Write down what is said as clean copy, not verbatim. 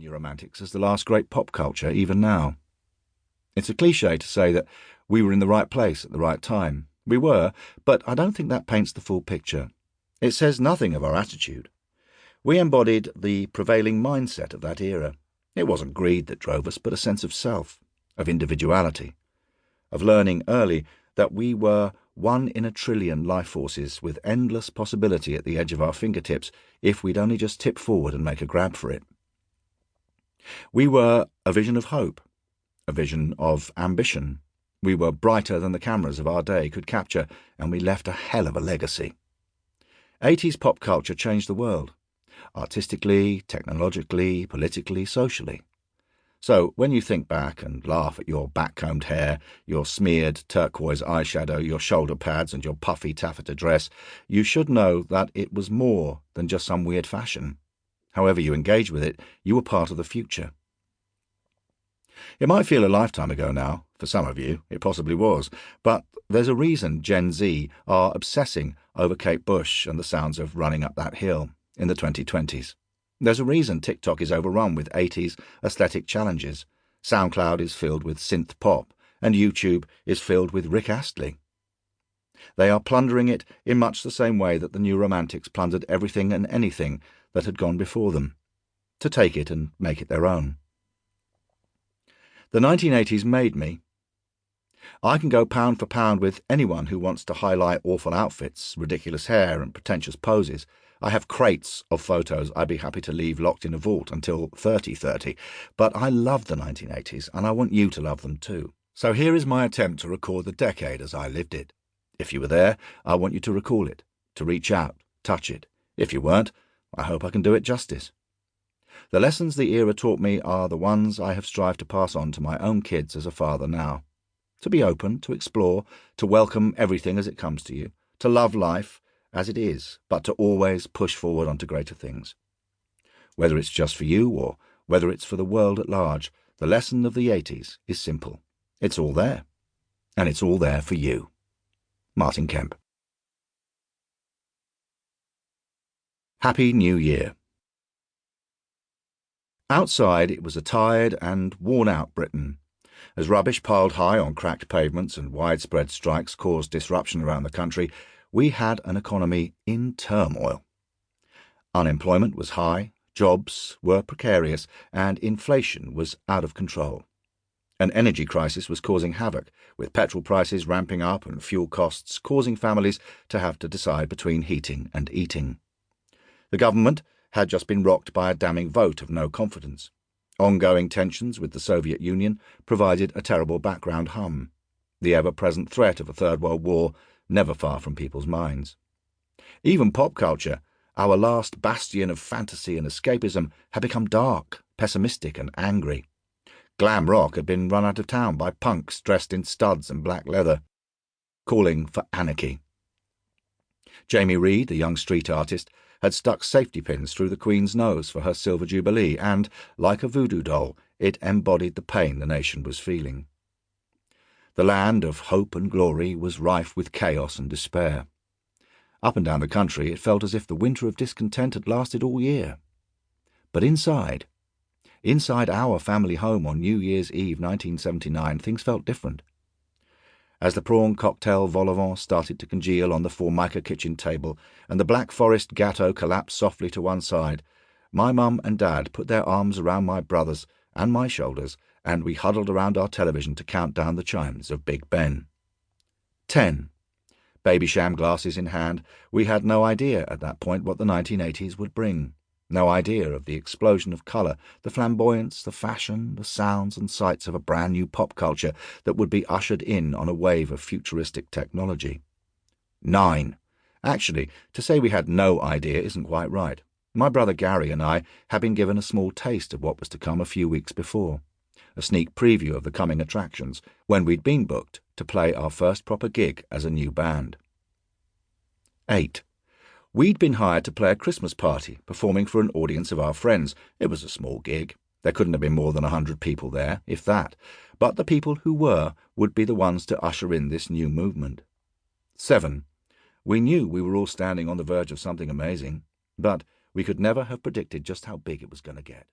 New Romantics as the last great pop culture, even now. It's a cliché to say that we were in the right place at the right time. We were, but I don't think that paints the full picture. It says nothing of our attitude. We embodied the prevailing mindset of that era. It wasn't greed that drove us, but a sense of self, of individuality, of learning early that we were one in a trillion life forces with endless possibility at the edge of our fingertips if we'd only just tip forward and make a grab for it. We were a vision of hope, a vision of ambition. We were brighter than the cameras of our day could capture, and we left a hell of a legacy. 80s pop culture changed the world, artistically, technologically, politically, socially. So when you think back and laugh at your back-combed hair, your smeared turquoise eyeshadow, your shoulder pads and your puffy taffeta dress, you should know that it was more than just some weird fashion. However you engage with it, you were part of the future. It might feel a lifetime ago now. For some of you, it possibly was. But there's a reason Gen Z are obsessing over Kate Bush and the sounds of Running Up That Hill in the 2020s. There's a reason TikTok is overrun with 80s aesthetic challenges. SoundCloud is filled with synth pop, and YouTube is filled with Rick Astley. They are plundering it in much the same way that the New Romantics plundered everything and anything that had gone before them, to take it and make it their own. The 1980s made me. I can go pound for pound with anyone who wants to highlight awful outfits, ridiculous hair, and pretentious poses. I have crates of photos I'd be happy to leave locked in a vault until 3030, but I love the 1980s, and I want you to love them too. So here is my attempt to record the decade as I lived it. If you were there, I want you to recall it, to reach out, touch it. If you weren't, I hope I can do it justice. The lessons the era taught me are the ones I have strived to pass on to my own kids as a father now. To be open, to explore, to welcome everything as it comes to you, to love life as it is, but to always push forward onto greater things. Whether it's just for you or whether it's for the world at large, the lesson of the 80s is simple. It's all there, and it's all there for you. Martin Kemp. Happy New Year. Outside it was a tired and worn-out Britain. As rubbish piled high on cracked pavements and widespread strikes caused disruption around the country, we had an economy in turmoil. Unemployment was high, jobs were precarious, and inflation was out of control. An energy crisis was causing havoc, with petrol prices ramping up and fuel costs causing families to have to decide between heating and eating. The government had just been rocked by a damning vote of no confidence. Ongoing tensions with the Soviet Union provided a terrible background hum. The ever-present threat of a Third World War never far from people's minds. Even pop culture, our last bastion of fantasy and escapism, had become dark, pessimistic and angry. Glam rock had been run out of town by punks dressed in studs and black leather, calling for anarchy. Jamie Reed, the young street artist, had stuck safety pins through the Queen's nose for her Silver Jubilee, and, like a voodoo doll, it embodied the pain the nation was feeling. The land of hope and glory was rife with chaos and despair. Up and down the country it felt as if the winter of discontent had lasted all year. But inside our family home on New Year's Eve 1979, things felt different. As the prawn cocktail vol au vent started to congeal on the Formica kitchen table and the Black Forest Gatto collapsed softly to one side, my mum and dad put their arms around my brothers and my shoulders, and we huddled around our television to count down the chimes of Big Ben. 10. Babysham glasses in hand, we had no idea at that point what the 1980s would bring. No idea of the explosion of colour, the flamboyance, the fashion, the sounds and sights of a brand new pop culture that would be ushered in on a wave of futuristic technology. 9. Actually, to say we had no idea isn't quite right. My brother Gary and I had been given a small taste of what was to come a few weeks before, a sneak preview of the coming attractions, when we'd been booked to play our first proper gig as a new band. 8. We'd been hired to play a Christmas party, performing for an audience of our friends. It was a small gig. There couldn't have been more than 100 people there, if that, but the people who were would be the ones to usher in this new movement. 7. We knew we were all standing on the verge of something amazing, but we could never have predicted just how big it was going to get.